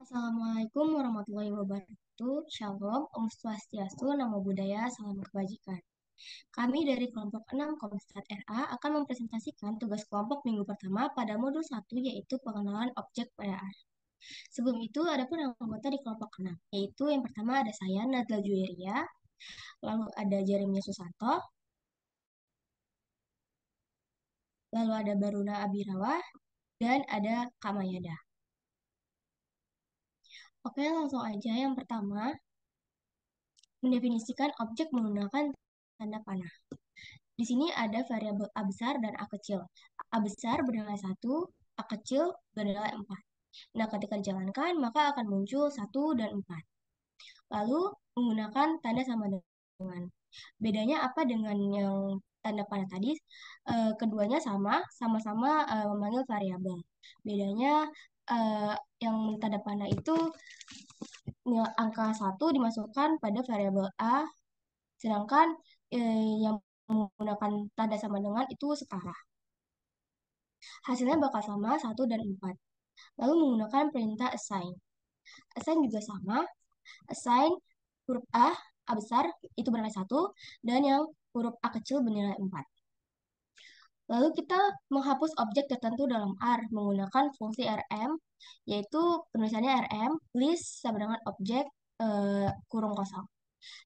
Assalamualaikum warahmatullahi wabarakatuh. Shalom, Om Swastiastu, Namo Buddhaya, Salam Kebajikan. Kami dari kelompok 6 Komstat RA akan mempresentasikan tugas kelompok minggu pertama pada modul 1 yaitu pengenalan objek pada AR. Sebelum itu ada pun anggota di kelompok 6, yaitu yang pertama ada saya, Nadla Juweria, lalu ada Jeremia Susanto, lalu ada Baruna Abirawa, dan ada Kamayada. Oke, langsung aja. Yang pertama, mendefinisikan objek menggunakan tanda panah. Di sini ada variabel A besar dan A kecil. A besar bernilai 1, A kecil bernilai 4. Nah, ketika dijalankan, maka akan muncul 1 dan 4. Lalu, menggunakan tanda sama dengan. Bedanya apa dengan yang tanda panah tadi? Keduanya sama-sama memanggil variabel. Bedanya yang tanda panah itu angka 1 dimasukkan pada variabel A, sedangkan yang menggunakan tanda sama dengan itu setara. Hasilnya bakal sama 1 dan 4. Lalu menggunakan perintah assign. Assign juga sama. Assign huruf A besar itu bernilai 1, dan yang huruf A kecil bernilai 4. Lalu kita menghapus objek tertentu dalam R menggunakan fungsi rm, yaitu penulisannya rm list sama dengan objek kurung kosong.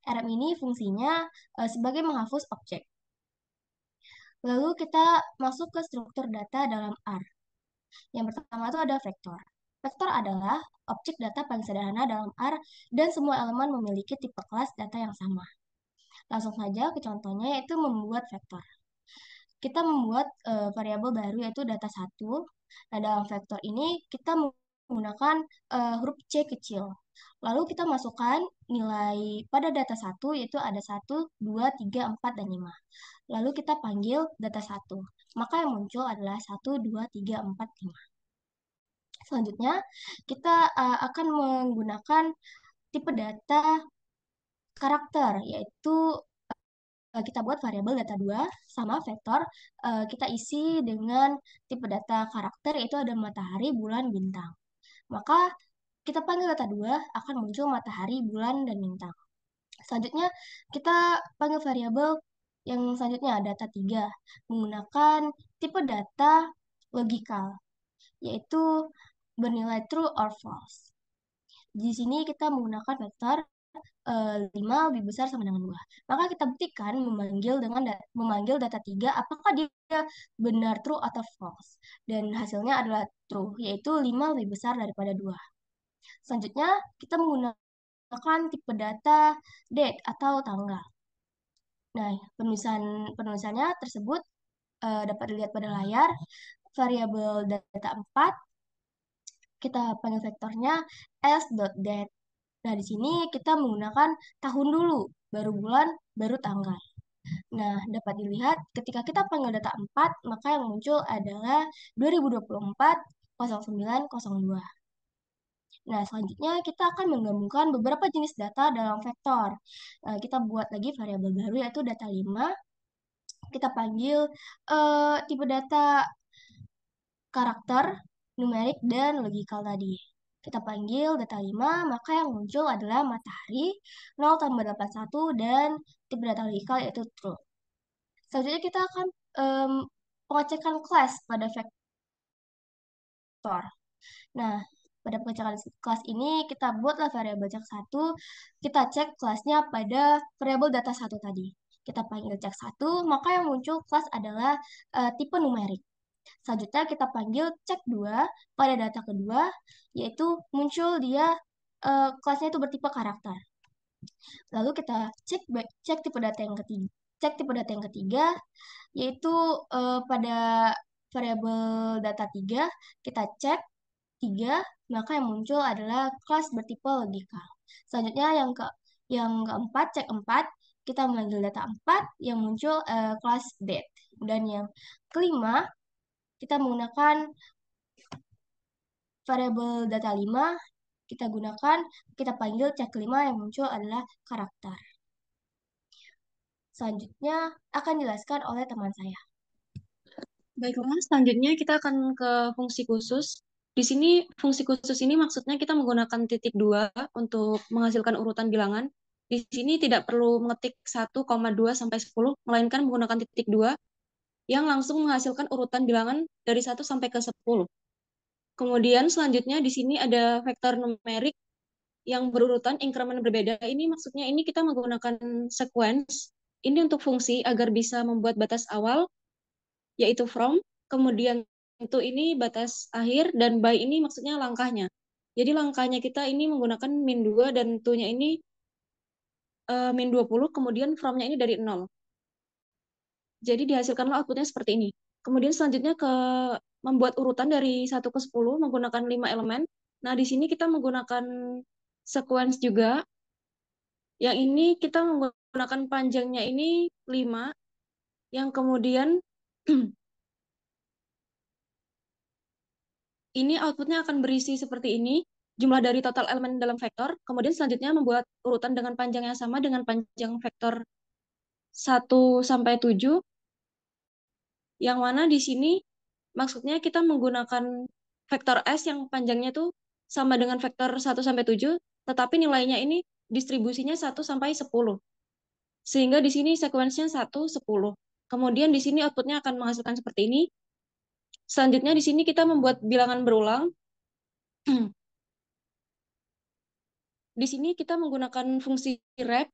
Rm ini fungsinya sebagai menghapus objek. Lalu kita masuk ke struktur data dalam R. Yang pertama itu ada vektor. Vektor adalah objek data paling sederhana dalam R dan semua elemen memiliki tipe kelas data yang sama. Langsung saja ke contohnya yaitu membuat vektor. Kita membuat variabel baru yaitu data 1. Nah, dalam vektor ini kita menggunakan huruf C kecil. Lalu kita masukkan nilai pada data 1 yaitu ada 1, 2, 3, 4, dan 5. Lalu kita panggil data 1. Maka yang muncul adalah 1, 2, 3, 4, 5. Selanjutnya, kita akan menggunakan tipe data karakter, yaitu kita buat variabel data 2 sama vektor, kita isi dengan tipe data karakter, yaitu ada matahari, bulan, bintang. Maka kita panggil data 2 akan muncul matahari, bulan, dan bintang. Selanjutnya, kita panggil variabel yang selanjutnya data 3 menggunakan tipe data logikal, yaitu bernilai true or false. Di sini kita menggunakan vektor 5 lebih besar sama dengan 2. Maka kita buktikan memanggil data 3 apakah dia benar true atau false. Dan hasilnya adalah true, yaitu 5 lebih besar daripada 2. Selanjutnya, kita menggunakan tipe data date atau tanggal. Nah, penulisannya tersebut dapat dilihat pada layar. Variabel data 4 kita panggil vektornya s.date. Nah, di sini kita menggunakan tahun dulu, baru bulan, baru tanggal. Nah, dapat dilihat ketika kita panggil data 4, maka yang muncul adalah 2024 0902. Nah, selanjutnya kita akan menggabungkan beberapa jenis data dalam vektor. Kita buat lagi variabel baru yaitu data 5. Kita panggil tipe data karakter, numerik, dan logikal tadi. Kita panggil data 5, maka yang muncul adalah matahari, 0 tambah 81, dan tipe data logikal yaitu true. Selanjutnya kita akan pengecekan kelas pada vektor. Nah, pada pengecekan kelas ini kita buatlah variabel cek 1, kita cek kelasnya pada variabel data 1 tadi. Kita panggil cek 1, maka yang muncul kelas adalah tipe numerik. Selanjutnya kita panggil cek 2 pada data kedua, yaitu muncul dia kelasnya itu bertipe karakter. Lalu kita cek tipe data yang ketiga. Cek tipe data yang ketiga, yaitu pada variabel data 3, kita cek 3, maka yang muncul adalah kelas bertipe logikal. Selanjutnya yang keempat, cek 4, kita memanggil data 4, yang muncul kelas date. Dan yang kelima, kita menggunakan variabel data 5, kita panggil cek 5 yang muncul adalah karakter. Selanjutnya akan dijelaskan oleh teman saya. Baiklah, selanjutnya kita akan ke fungsi khusus. Di sini fungsi khusus ini maksudnya kita menggunakan titik dua untuk menghasilkan urutan bilangan. Di sini tidak perlu mengetik 1,2 sampai 10, melainkan menggunakan titik dua yang langsung menghasilkan urutan bilangan dari 1 sampai ke 10. Kemudian selanjutnya di sini ada vektor numerik yang berurutan increment berbeda. Ini maksudnya ini kita menggunakan sequence ini untuk fungsi agar bisa membuat batas awal yaitu from, kemudian to ini batas akhir dan by ini maksudnya langkahnya. Jadi langkahnya kita ini menggunakan min 2 dan to-nya ini min 20, kemudian from-nya ini dari 0. Jadi dihasilkanlah outputnya seperti ini. Kemudian selanjutnya ke membuat urutan dari 1 ke 10 menggunakan 5 elemen. Nah, di sini kita menggunakan sequence juga. Yang ini kita menggunakan panjangnya ini 5, yang kemudian ini outputnya akan berisi seperti ini, jumlah dari total elemen dalam vektor, kemudian selanjutnya membuat urutan dengan panjang yang sama dengan panjang vektor 1 sampai 7, yang mana di sini maksudnya kita menggunakan vektor S yang panjangnya tuh sama dengan vektor 1 sampai 7, tetapi nilainya ini distribusinya 1 sampai 10. Sehingga di sini sekuensinya 1, 10. Kemudian di sini outputnya akan menghasilkan seperti ini. Selanjutnya di sini kita membuat bilangan berulang. Di sini kita menggunakan fungsi rep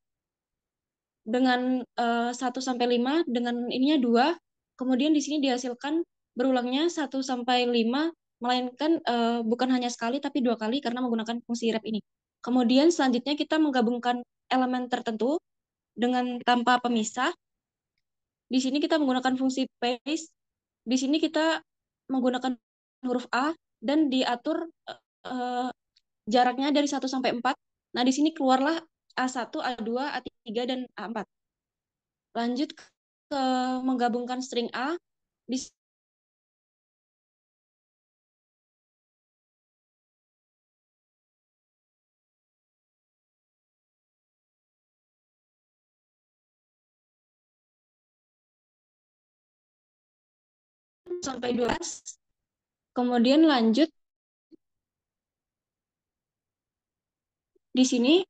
dengan 1 sampai 5 dengan ininya 2. Kemudian di sini dihasilkan berulangnya 1 sampai 5, melainkan bukan hanya sekali tapi 2 kali karena menggunakan fungsi rep ini. Kemudian selanjutnya kita menggabungkan elemen tertentu dengan tanpa pemisah. Di sini kita menggunakan fungsi paste. Di sini kita menggunakan huruf A dan diatur eh, jaraknya dari 1 sampai 4. Nah, di sini keluarlah A1, A2, A3, dan A4. Lanjut ke menggabungkan string A. Di sampai 12. Kemudian lanjut di sini.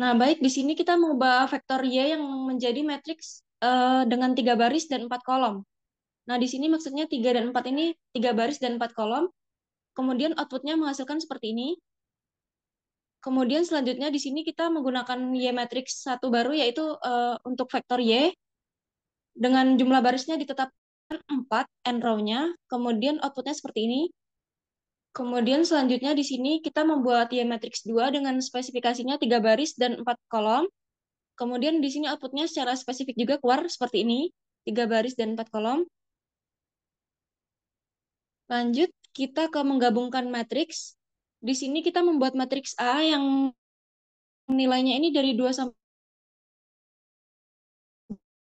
Nah, baik, di sini kita mengubah vektor Y yang menjadi matriks dengan 3 baris dan 4 kolom. Nah, di sini maksudnya 3 dan 4 ini 3 baris dan 4 kolom. Kemudian outputnya menghasilkan seperti ini. Kemudian selanjutnya di sini kita menggunakan Y matrix satu baru, yaitu untuk vektor Y dengan jumlah barisnya ditetapkan 4 n row-nya. Kemudian outputnya seperti ini. Kemudian selanjutnya di sini kita membuat Y matrix 2 dengan spesifikasinya 3 baris dan 4 kolom. Kemudian di sini outputnya secara spesifik juga keluar seperti ini, 3 baris dan 4 kolom. Lanjut, kita ke menggabungkan matriks. Di sini kita membuat matriks A yang nilainya ini dari 2 sampai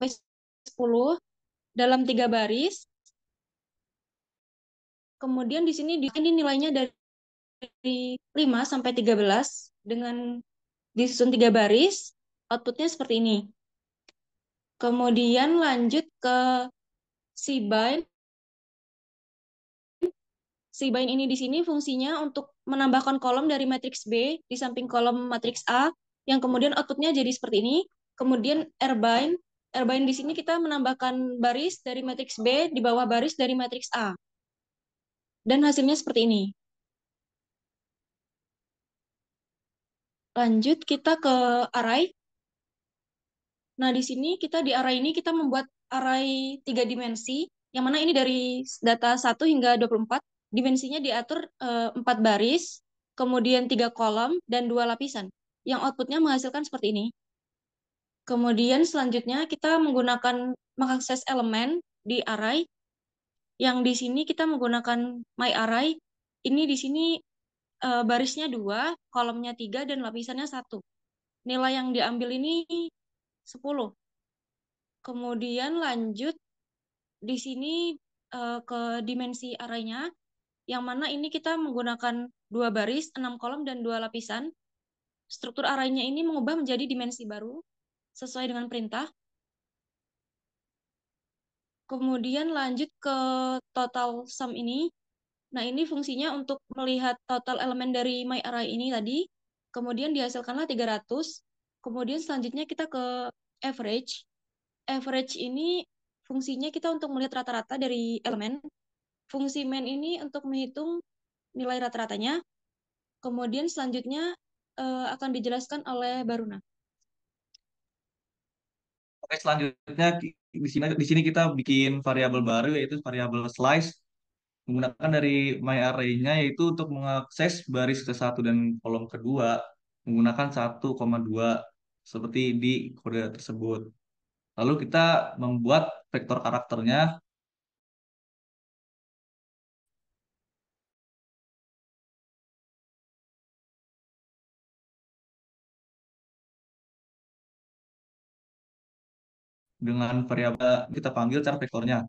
10 dalam 3 baris. Kemudian di sini ini nilainya dari 5 sampai 13 dengan disusun 3 baris. Outputnya seperti ini. Kemudian lanjut ke cbind. Cbind ini di sini fungsinya untuk menambahkan kolom dari matriks B di samping kolom matriks A, yang kemudian outputnya jadi seperti ini. Kemudian rbind. Rbind di sini kita menambahkan baris dari matriks B di bawah baris dari matriks A. Dan hasilnya seperti ini. Lanjut kita ke array. Nah, di sini di array ini kita membuat array 3 dimensi, yang mana ini dari data 1 hingga 24. Dimensinya diatur 4 baris, kemudian 3 kolom, dan 2 lapisan. Yang outputnya menghasilkan seperti ini. Kemudian selanjutnya kita menggunakan mengakses elemen di array, yang di sini kita menggunakan my array. Ini di sini barisnya 2, kolomnya 3, dan lapisannya 1. Nilai yang diambil ini 10. Kemudian lanjut di sini ke dimensi arraynya, yang mana ini kita menggunakan 2 baris, 6 kolom, dan 2 lapisan. Struktur arraynya ini mengubah menjadi dimensi baru sesuai dengan perintah. Kemudian lanjut ke total sum ini. Nah, ini fungsinya untuk melihat total elemen dari myArray ini tadi. Kemudian dihasilkanlah 300. Kemudian selanjutnya kita ke average. Average ini fungsinya kita untuk melihat rata-rata dari elemen. Fungsi main ini untuk menghitung nilai rata-ratanya. Kemudian selanjutnya akan dijelaskan oleh Baruna. Oke, selanjutnya di sini kita bikin variabel baru yaitu variabel slice menggunakan dari myArray-nya yaitu untuk mengakses baris ke-1 dan kolom kedua menggunakan 1,2 seperti di kode tersebut. Lalu kita membuat vektor karakternya dengan variabel kita panggil cara vektornya.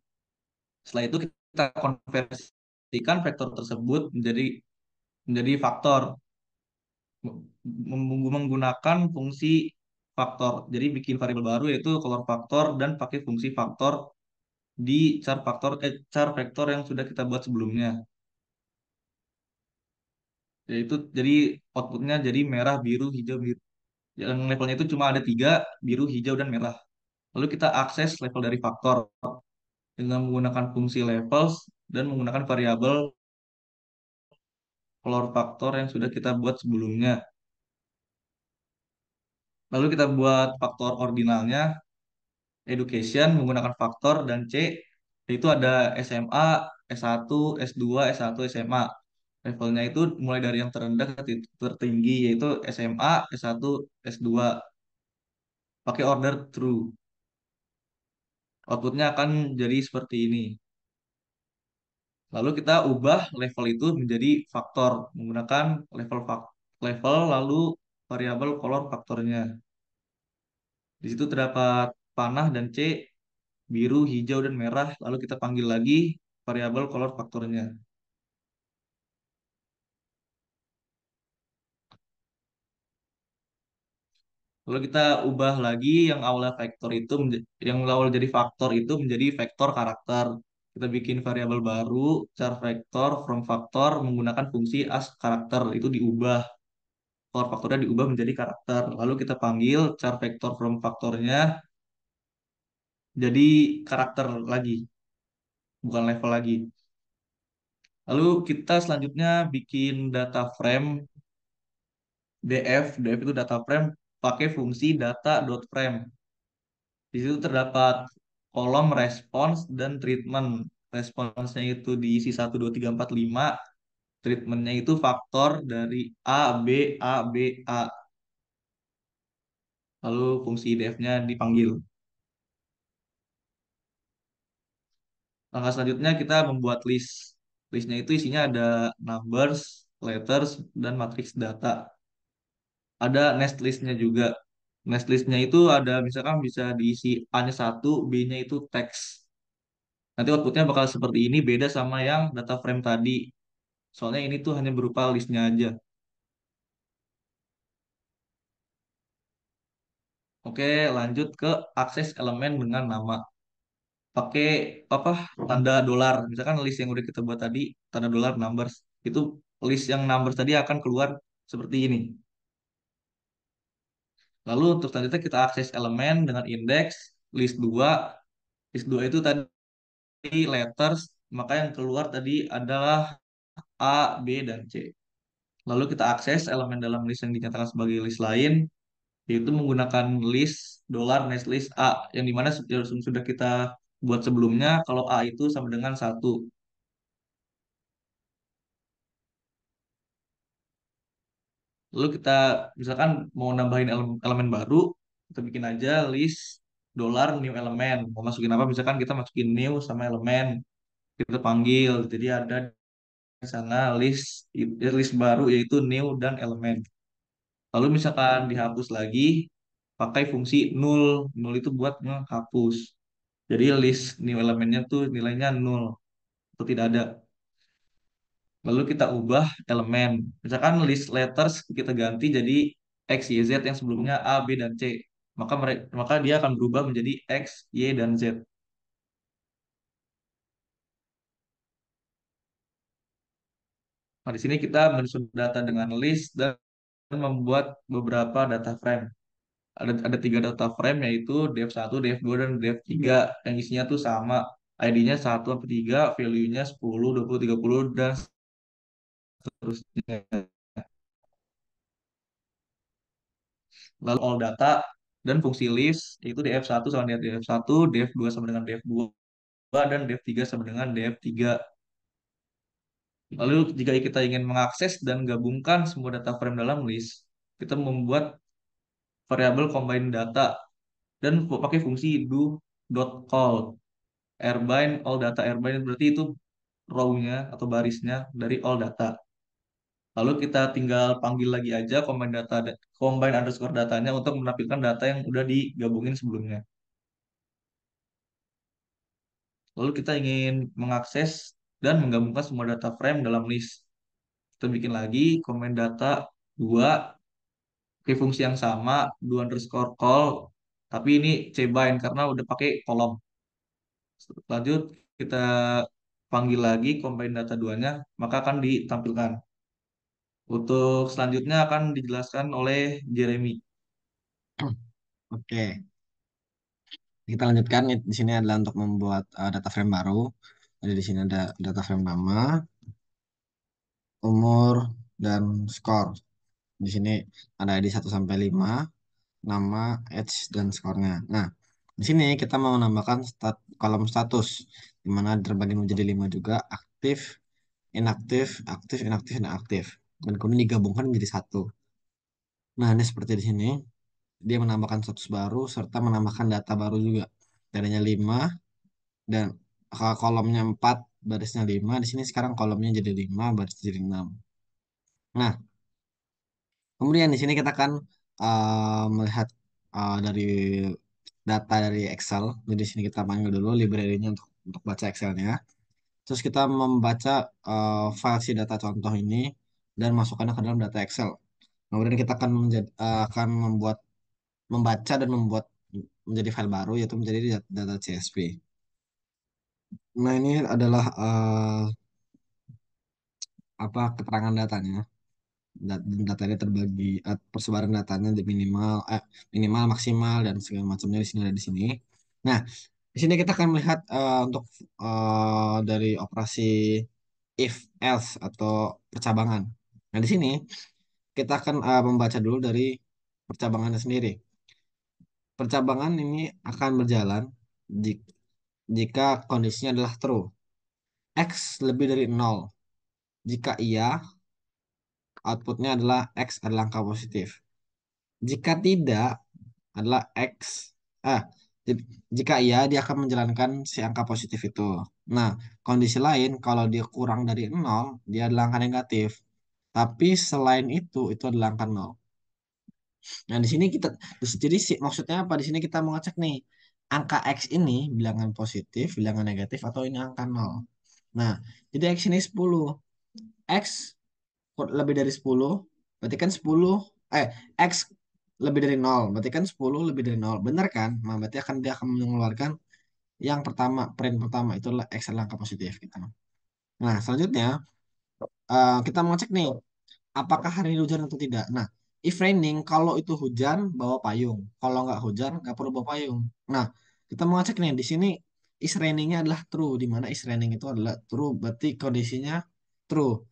Setelah itu kita konversikan vektor tersebut menjadi menjadi faktor menggunakan fungsi faktor. Jadi bikin variabel baru yaitu color faktor dan pakai fungsi faktor di char vektor yang sudah kita buat sebelumnya. Yaitu jadi outputnya jadi merah, biru, hijau, biru. Yang levelnya itu cuma ada 3, biru, hijau, dan merah. Lalu kita akses level dari faktor dengan menggunakan fungsi levels dan menggunakan variabel color faktor yang sudah kita buat sebelumnya. Lalu kita buat faktor ordinalnya, education menggunakan faktor dan C, yaitu ada SMA, S1, S2, S1, SMA. Levelnya itu mulai dari yang terendah ke tertinggi, yaitu SMA, S1, S2. Pakai order through. Outputnya akan jadi seperti ini. Lalu kita ubah level itu menjadi faktor menggunakan level lalu variabel color faktornya. Di situ terdapat panah dan C, biru, hijau, dan merah. Lalu kita panggil lagi variabel color faktornya. Lalu kita ubah lagi yang awalnya vektor itu yang awal jadi faktor itu menjadi vektor karakter. Kita bikin variabel baru, char vektor from faktor menggunakan fungsi as karakter itu diubah. Core faktornya diubah menjadi karakter. Lalu kita panggil char vektor from faktornya jadi karakter lagi, bukan level lagi. Lalu kita selanjutnya bikin data frame df itu data frame pakai fungsi data.frame. Di situ terdapat kolom response dan treatment. Responsnya itu diisi 1, 2, 3, 4, 5. Treatmentnya itu faktor dari A, B, A, B, A. Lalu fungsi def-nya dipanggil. Langkah selanjutnya kita membuat list. Listnya itu isinya ada numbers, letters, dan matrix data. Ada nest listnya juga. Nest listnya itu ada misalkan bisa diisi A-nya 1, B-nya itu teks. Nanti outputnya bakal seperti ini, beda sama yang data frame tadi. Soalnya ini tuh hanya berupa listnya aja. Oke, lanjut ke akses elemen dengan nama. Pakai apa? Tanda dolar. Misalkan list yang udah kita buat tadi, tanda dolar numbers. Itu list yang numbers tadi akan keluar seperti ini. Lalu untuk selanjutnya kita akses elemen dengan indeks list 2. List 2 itu tadi letters, maka yang keluar tadi adalah A, B, dan C. Lalu kita akses elemen dalam list yang dinyatakan sebagai list lain, yaitu menggunakan list dolar next list A, yang dimana sudah kita buat sebelumnya, kalau A itu sama dengan 1. Lalu kita misalkan mau nambahin elemen baru, kita bikin aja list dolar new elemen. Mau masukin apa? Misalkan kita masukin new sama elemen, kita panggil. Jadi ada di sana list baru yaitu new dan elemen. Lalu misalkan dihapus lagi, pakai fungsi null. Null itu buat menghapus. Jadi list new elemennya tuh nilainya null atau tidak ada. Lalu kita ubah elemen. Misalkan list letters kita ganti jadi X, Y, Z yang sebelumnya A, B, dan C. Maka dia akan berubah menjadi X, Y, dan Z. Nah, di sini kita menyusun data dengan list dan membuat beberapa data frame. Ada tiga data frame yaitu def 1, def 2, dan def 3 yang isinya tuh sama. ID-nya 1 sampai 3, value-nya 10, 20, 30, dan seterusnya. Lalu all data dan fungsi list yaitu df1 sama dengan df1, def 2 sama dengan def 2, dan def 3 sama dengan def 3. Lalu jika kita ingin mengakses dan gabungkan semua data frame dalam list, kita membuat variabel combine data dan pakai fungsi do dot call airbind all data. Airbind berarti itu row-nya atau barisnya dari all data. Lalu kita tinggal panggil lagi aja combine data, combine underscore datanya untuk menampilkan data yang udah digabungin sebelumnya. Lalu kita ingin mengakses dan menggabungkan semua data frame dalam list. Kita bikin lagi combine data 2 pakai fungsi yang sama, do underscore call, tapi ini cbind karena udah pakai kolom. Lanjut kita panggil lagi combine data duanya, maka akan ditampilkan. Untuk selanjutnya akan dijelaskan oleh Jeremy. Oke, kita lanjutkan. Di sini adalah untuk membuat data frame baru. Jadi di sini ada data frame nama, umur, dan skor. Di sini ada ID 1 sampai 5, nama, age, dan skornya. Nah, di sini kita mau menambahkan kolom status, di mana terbagi menjadi 5 juga, aktif, inaktif, aktif, inaktif, dan aktif. Dan kemudian digabungkan menjadi satu. Nah, ini seperti di sini. Dia menambahkan status baru serta menambahkan data baru juga. Tadinya 5 dan kolomnya 4, barisnya 5. Di sini sekarang kolomnya jadi 5, barisnya jadi 6. Nah, kemudian di sini kita akan melihat dari data dari Excel. Jadi di sini kita panggil dulu library-nya untuk baca Excel-nya. Terus kita membaca file si data contoh ini dan masukkannya ke dalam data Excel. Kemudian kita akan akan membaca dan membuat menjadi file baru yaitu menjadi data CSV. Nah, ini adalah apa keterangan datanya. Datanya terbagi, persebaran datanya di minimal, maksimal, dan segala macamnya di sini ada di sini. Nah, di sini kita akan melihat untuk dari operasi if else atau percabangan. Nah, di sini kita akan membaca dulu dari percabangannya sendiri. Percabangan ini akan berjalan jika, jika kondisinya adalah true. X lebih dari 0. Jika iya, outputnya adalah X adalah angka positif. Jika tidak, adalah X. Ah, jika iya, dia akan menjalankan si angka positif itu. Nah, kondisi lain, kalau dia kurang dari 0, dia adalah angka negatif. Tapi selain itu adalah angka 0. Nah, di sini kita, jadi maksudnya apa? Di sini kita mau ngecek nih, angka X ini bilangan positif, bilangan negatif, atau ini angka 0. Nah, jadi X ini 10. X lebih dari 10 berarti kan 10 eh X lebih dari 0 berarti kan 10 lebih dari 0 benar kan? Nah, berarti dia akan mengeluarkan yang pertama, print pertama itu adalah X adalah angka positif gitu. Nah, selanjutnya kita mau cek nih apakah hari ini hujan atau tidak. Nah, if raining, kalau itu hujan bawa payung, kalau nggak hujan nggak perlu bawa payung. Nah, kita mau cek nih di sini is rainingnya adalah true, di mana is raining itu adalah true, berarti kondisinya true.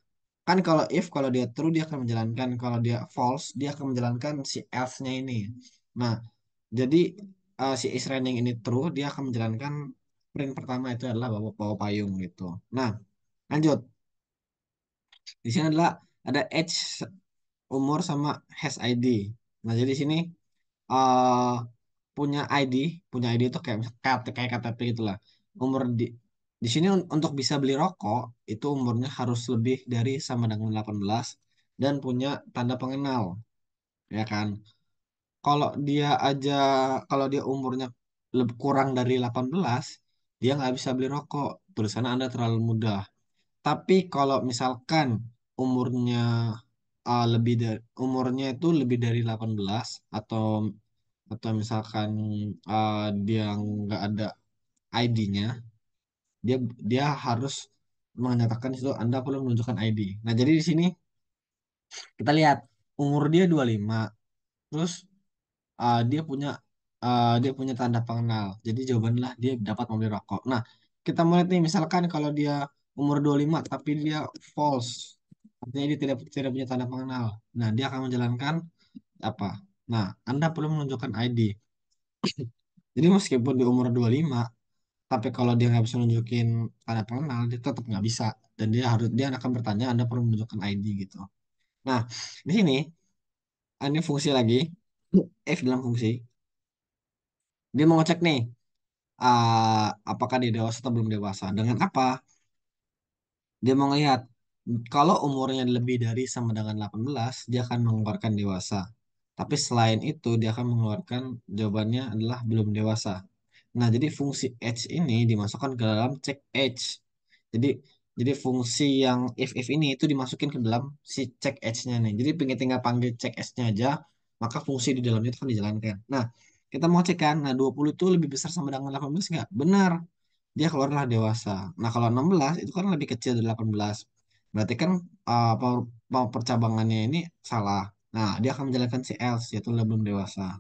Kan kalau dia true dia akan menjalankan, kalau dia false dia akan menjalankan si else-nya ini. Nah, jadi si is raining ini true, dia akan menjalankan print pertama itu adalah bawa payung gitu. Nah, lanjut. Di sini adalah ada age, umur, sama has ID. Nah, jadi di sini eh punya ID, itu kayak kayak KTP gitulah. Umur di sini untuk bisa beli rokok itu umurnya harus lebih dari sama dengan 18 dan punya tanda pengenal, ya kan? Kalau dia aja kalau dia umurnya kurang dari 18, dia nggak bisa beli rokok. Tulisannya Anda terlalu muda. Tapi kalau misalkan umurnya umurnya itu lebih dari 18 atau misalkan dia nggak ada ID-nya, dia dia harus menyatakan itu Anda perlu menunjukkan ID. Nah, jadi di sini kita lihat umur dia 25, terus dia punya tanda pengenal. Jadi jawabannya lah dia dapat membeli rokok. Nah, kita mulai nih misalkan kalau dia umur 25 tapi dia false. Artinya dia tidak punya tanda pengenal. Nah, dia akan menjalankan apa? Nah, Anda perlu menunjukkan ID. Jadi meskipun di umur 25, tapi kalau dia nggak bisa nunjukin tanda pengenal, dia tetap nggak bisa. Dan dia akan bertanya, Anda perlu menunjukkan ID gitu. Nah, di sini ini fungsi lagi, if dalam fungsi. Dia mau ngecek nih, apakah dia dewasa atau belum dewasa. Dengan apa? Dia mau ngelihat kalau umurnya lebih dari sama dengan 18, dia akan mengeluarkan dewasa. Tapi selain itu, dia akan mengeluarkan jawabannya adalah belum dewasa. Nah, jadi fungsi age ini dimasukkan ke dalam check age. Jadi jadi fungsi yang if ini itu dimasukin ke dalam si check age-nya nih. Jadi tinggal panggil check age-nya aja, maka fungsi di dalamnya itu kan dijalankan. Nah, kita mau cek kan, nah 20 itu lebih besar sama dengan 18 nggak? Benar, dia keluarlah dewasa. Nah, kalau 16 itu kan lebih kecil dari 18. Berarti kan percabangannya ini salah. Nah, dia akan menjalankan si else, yaitu belum dewasa.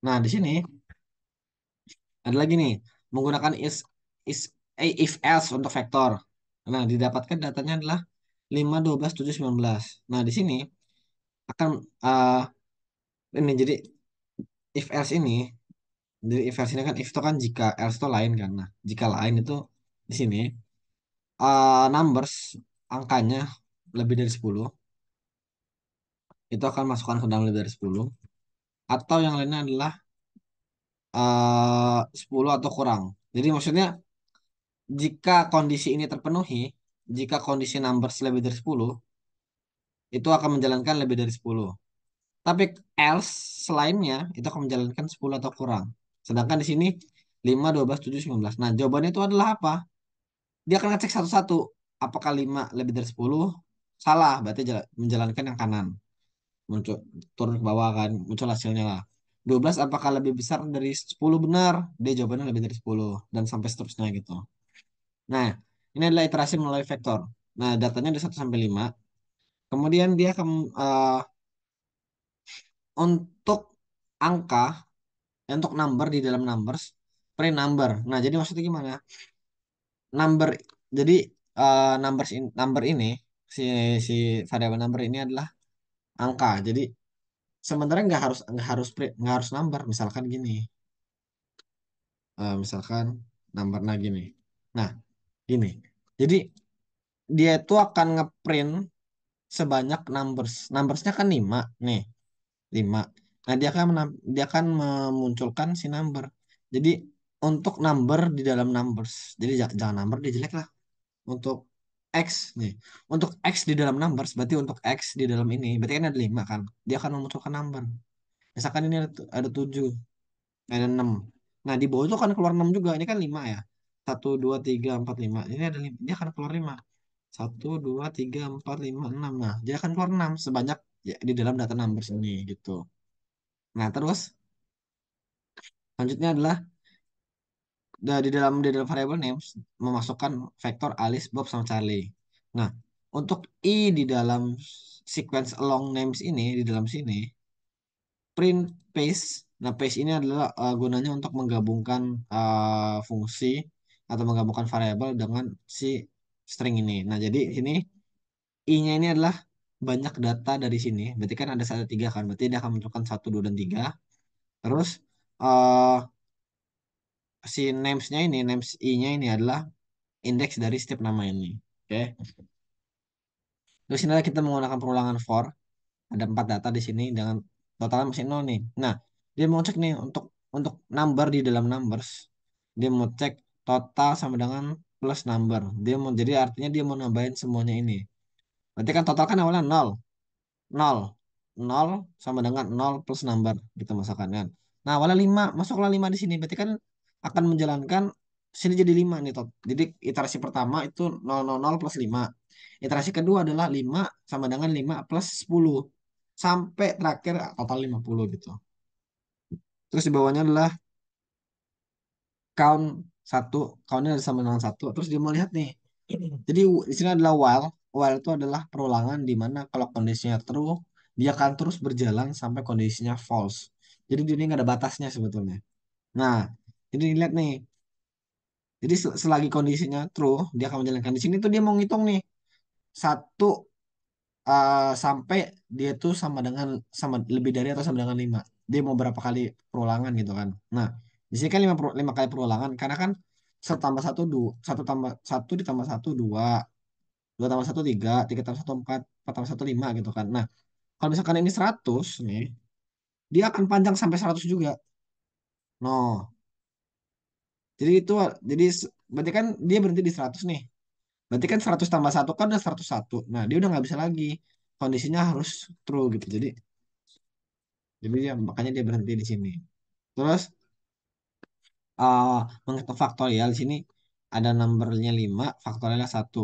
Nah, di sini ada lagi nih, menggunakan is if else untuk vektor. Nah, didapatkan datanya adalah 5, 12, 7, 19. Nah, di sini akan ini jadi if else ini, jadi if else ini kan if itu kan jika, else itu lain kan. Nah, jika lain itu di sini numbers angkanya lebih dari 10 itu akan masukkan ke dalam lebih dari 10, atau yang lainnya adalah 10 atau kurang. Jadi maksudnya jika kondisi ini terpenuhi, jika kondisi numbers lebih dari 10 itu akan menjalankan lebih dari 10. Tapi else selainnya itu akan menjalankan 10 atau kurang. Sedangkan di sini 5, 12, 7, 19. Nah, jawabannya itu adalah apa? Dia akan ngecek satu-satu. Apakah 5 lebih dari 10? Salah, berarti menjalankan yang kanan. Muncul turun ke bawah kan, muncul hasilnya lah. 12 apakah lebih besar dari 10? Benar, dia jawabannya lebih dari 10 dan sampai seterusnya gitu. Nah, ini adalah iterasi melalui vektor. Nah, datanya dari 1 sampai 5. Kemudian dia akan untuk angka, untuk number di dalam numbers, print number. Nah, jadi maksudnya gimana? Number, jadi number ini si si variabel number ini adalah angka. Jadi sebenarnya nggak harus number. Misalkan gini, misalkan number nah gini. Nah, gini. Jadi dia itu akan ngeprint sebanyak numbers. Numbersnya kan 5 nih, 5. Nah, dia akan memunculkan si number. Jadi untuk number di dalam numbers. Jadi jangan number dia jelek lah. Untuk X nih. Untuk X di dalam numbers berarti untuk X di dalam ini berarti kan ada 5 kan. Dia akan memunculkan number. Misalkan ini ada 7, ada 6. Nah, di bawah itu kan keluar 6 juga. Ini kan 5 ya. 1, 2, 3, 4, 5. Ini ada 5. Dia akan keluar 5. 1, 2, 3, 4, 5, 6. Nah, dia akan keluar 6 sebanyak ya, di dalam data numbers ini gitu. Nah, terus selanjutnya adalah di dalam variable names memasukkan vektor Alice, Bob, sama Charlie. Nah, untuk i di dalam sequence along names ini di dalam sini print paste. Nah, paste ini adalah gunanya untuk menggabungkan fungsi atau menggabungkan variabel dengan si string ini. Nah, jadi sini i-nya ini adalah banyak data dari sini. Berarti kan ada 1, 3 kan. Berarti dia akan menentukan 1, 2, dan 3. Terus eh si names-nya ini, names i-nya ini adalah indeks dari setiap nama ini. Oke. Terus ini kita menggunakan perulangan for. Ada 4 data di sini dengan totalnya masih 0 nih. Nah, dia mau cek nih untuk number di dalam numbers. Dia mau cek total sama dengan plus number. Dia mau jadi artinya dia mau nambahin semuanya ini. Berarti kan total kan awalnya 0. 0. 0 sama dengan 0 plus number gitu misalkan kan. Nah, awalnya 5, masuklah 5 di sini. Berarti kan akan menjalankan sini jadi 5 nih tot. Jadi iterasi pertama itu 0, 0, 0 plus 5. Iterasi kedua adalah 5 sama dengan 5 plus 10. Sampai terakhir total 50 gitu. Terus di bawahnya adalah count 1. Countnya sama dengan 1. Terus dia mau lihat nih. Jadi di sini adalah while. While itu adalah perulangan di mana kalau kondisinya true, dia akan terus berjalan sampai kondisinya false. Jadi dia ini nggak ada batasnya sebetulnya. Nah, jadi lihat nih. Jadi selagi kondisinya true, dia akan menjalankan. Di sini tuh dia mau ngitung nih. Satu sampai dia tuh sama lebih dari atau sama dengan 5. Dia mau berapa kali perulangan gitu kan. Nah, di sini kan lima kali perulangan karena kan satu tambah satu dua, satu tambah satu ditambah satu dua, dua tambah satu tiga, tiga tambah satu empat, empat tambah satu lima gitu kan. Nah, kalau misalkan ini 100 nih, dia akan panjang sampai 100 juga. No, jadi itu jadi berarti kan dia berhenti di 100 nih. Berarti kan 100 tambah satu kan udah 101. Nah, dia udah nggak bisa lagi. Kondisinya harus true gitu. Jadi dia makanya dia berhenti di sini. Terus uh, menghitung faktorial di sini ada numbernya 5, faktorialnya satu.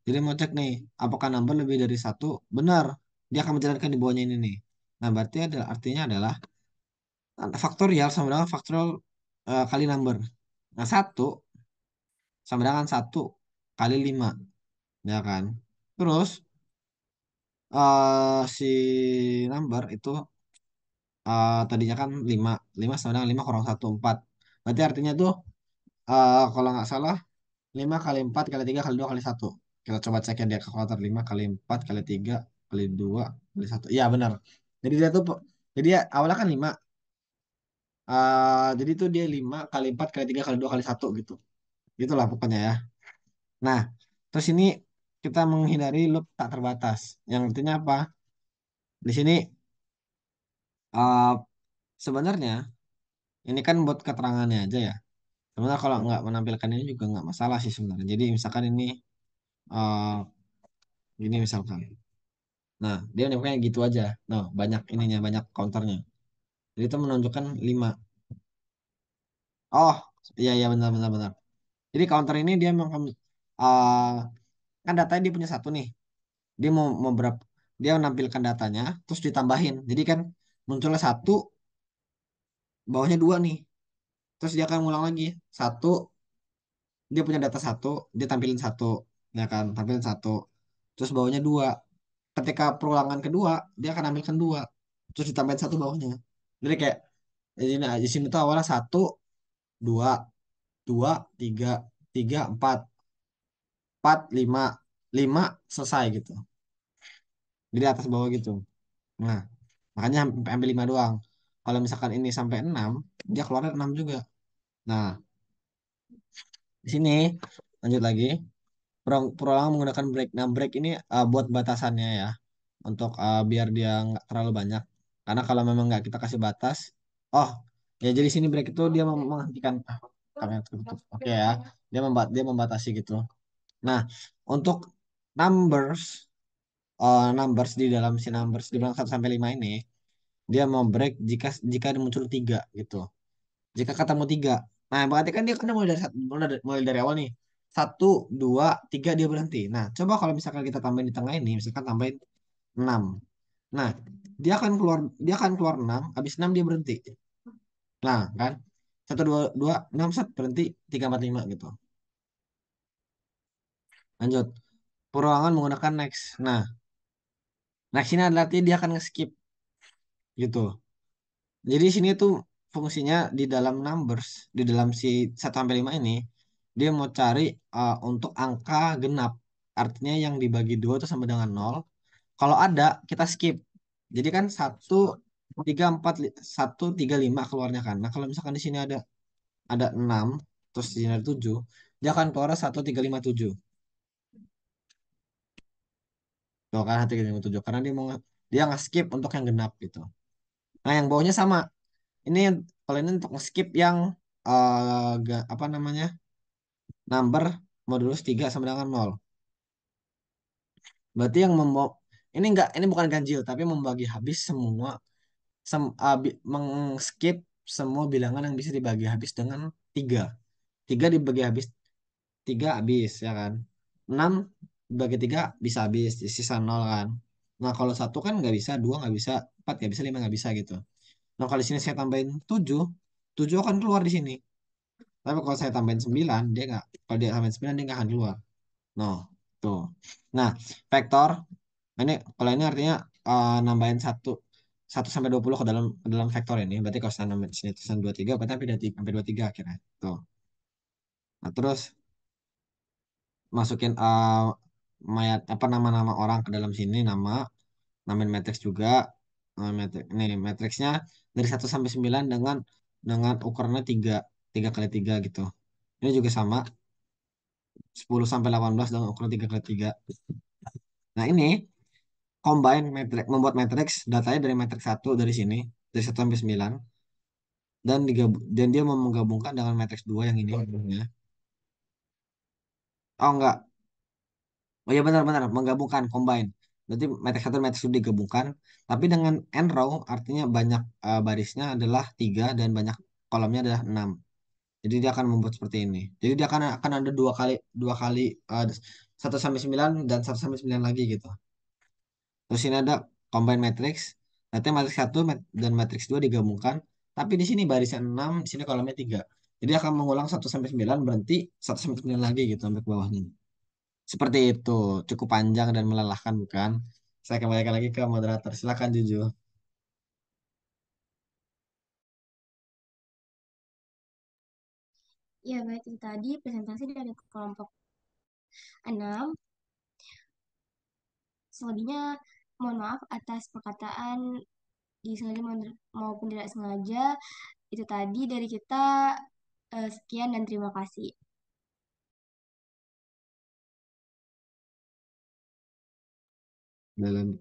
Jadi mau cek nih, apakah number lebih dari satu? Benar. Dia akan menjalankan di bawahnya ini nih. Nah, berarti artinya adalah faktorial sama dengan faktorial kali number. Nah, satu sama dengan satu kali 5, ya kan? Terus si number itu tadinya kan 5 5 sama dengan 5 kurang satu 4. Berarti artinya tuh kalau nggak salah 5 kali 4 kali 3 kali 2 kali satu. Kita coba cek ya dia kalkulator 5 kali 4 kali 3 kali 2 kali satu. Iya benar. Jadi dia tuh jadi ya, awalnya kan 5. Jadi tuh dia 5 kali 4 kali 3 kali 2 kali satu gitu. Itulah pokoknya ya. Nah, terus ini kita menghindari loop tak terbatas. Yang artinya apa? Di sini uh, sebenarnya ini kan buat keterangannya aja ya. Sebenarnya kalau nggak menampilkan ini juga nggak masalah sih sebenarnya. Jadi misalkan ini uh, gini misalkan. Nah, dia menunjukkan gitu aja. Nah, banyak ininya, banyak counternya. Jadi itu menunjukkan 5. Oh, iya iya benar benar benar. Jadi counter ini dia uh, kan datanya dia punya satu nih. Dia mau berapa? Dia menampilkan datanya, terus ditambahin. Jadi kan munculnya satu, bawahnya dua nih. Terus dia akan ngulang lagi. Satu, dia punya data satu, dia tampilin satu, ya kan? Tampilin satu. Terus bawahnya dua. Ketika perulangan kedua, dia akan ambilkan dua. Terus ditambahin satu bawahnya. Jadi kayak di sini tuh awalnya satu, dua, dua, tiga, tiga, empat, empat, lima, lima selesai gitu. Jadi atas bawah gitu. Nah, makanya sampai 5 doang. Kalau misalkan ini sampai 6, dia keluarnya 6 juga. Nah, di sini lanjut lagi. Perulangan menggunakan break. Nah, break ini buat batasannya ya. Untuk biar dia nggak terlalu banyak. Karena kalau memang nggak kita kasih batas, oh ya jadi sini break itu dia menghentikan kamera tertutup. Oke ya, dia membatasi gitu. Nah, untuk numbers numbers di dalam si numbers di belakang 1 sampai 5 ini, dia mau break jika ada muncul 3 gitu. Jika ketemu 3, nah berarti kan dia kan mulai dari awal nih. Satu, dua, tiga dia berhenti. Nah, coba kalau misalkan kita tambahin di tengah ini, misalkan tambahin 6. Nah, dia akan keluar 6, habis 6 dia berhenti. Nah, kan? Satu, dua, dua, 6 set berhenti, 3, 4, 5 gitu. Lanjut. Perulangan menggunakan next. Nah, next ini adalah artinya dia akan nge-skip gitu. Jadi sini tuh fungsinya di dalam numbers, di dalam si 1 sampai 5 ini, dia mau cari untuk angka genap. Artinya yang dibagi 2 itu sama dengan 0. Kalau ada, kita skip. Jadi kan 1, 3, 4, 1, 3, 5 keluarnya kan. Nah, kalau misalkan di sini ada 6, terus di sini ada 7, dia akan keluar 1, 3, 5, 7. Tuh kan 1, 3, 5, 7. Karena dia nge-skip untuk yang genap gitu. Nah, yang bawahnya sama. Ini kalau ini untuk skip yang apa namanya number modulus 3 sama dengan 0. Berarti yang ini bukan ganjil tapi membagi habis semua mengskip semua bilangan yang bisa dibagi habis dengan 3. 3 dibagi habis 3 habis ya kan. 6 dibagi 3 bisa habis sisa 0 kan. Nah, kalau satu kan nggak bisa, dua nggak bisa, 4 nggak bisa, 5 nggak bisa gitu. Nah, kalau di sini saya tambahin 7, 7 akan keluar di sini. Tapi kalau saya tambahin 9, dia nggak. Kalau dia tambahin 9, dia nggak akan keluar. No, tuh. Nah, vektor ini kalau ini artinya nambahin satu 1 sampai 20 ke dalam vektor ini. Berarti kalau saya nambahin sini tulisan 23, berarti sampai 23 akhirnya. Tuh. Nah, terus masukin mayat apa nama-nama orang ke dalam sini, namain matriks juga. Nih matriksnya dari 1 sampai 9 dengan ukurannya 3 kali 3 gitu. Ini juga sama 10 sampai 18 dengan ukuran 3 kali 3. Nah, ini combine matrix, membuat matriks datanya dari matriks satu dari sini, dari 1 sampai 9, dan dia mau menggabungkan dengan matriks 2 yang ini ya. Oh enggak. Oh iya, benar-benar menggabungkan combine. Berarti matriks satu dan matriks 2 digabungkan, tapi dengan n row artinya banyak barisnya adalah 3 dan banyak kolomnya adalah 6. Jadi dia akan membuat seperti ini. Jadi dia akan ada dua kali 1 sampai 9 dan 1 sampai 9 lagi gitu. Terus ini ada combine matrix. Nanti matriks satu dan matriks 2 digabungkan. Tapi di sini barisnya 6, di sini kolomnya 3. Jadi akan mengulang 1 sampai 9, berhenti 1 sampai 9 lagi gitu sampai ke bawahnya. Seperti itu. Cukup panjang dan melelahkan bukan? Saya kembalikan lagi ke moderator. Silakan Juju. Ya, baik, itu tadi presentasi dari kelompok 6. Selebihnya, mohon maaf atas perkataan disengaja maupun tidak sengaja. Itu tadi dari kita. Sekian dan terima kasih. Dalam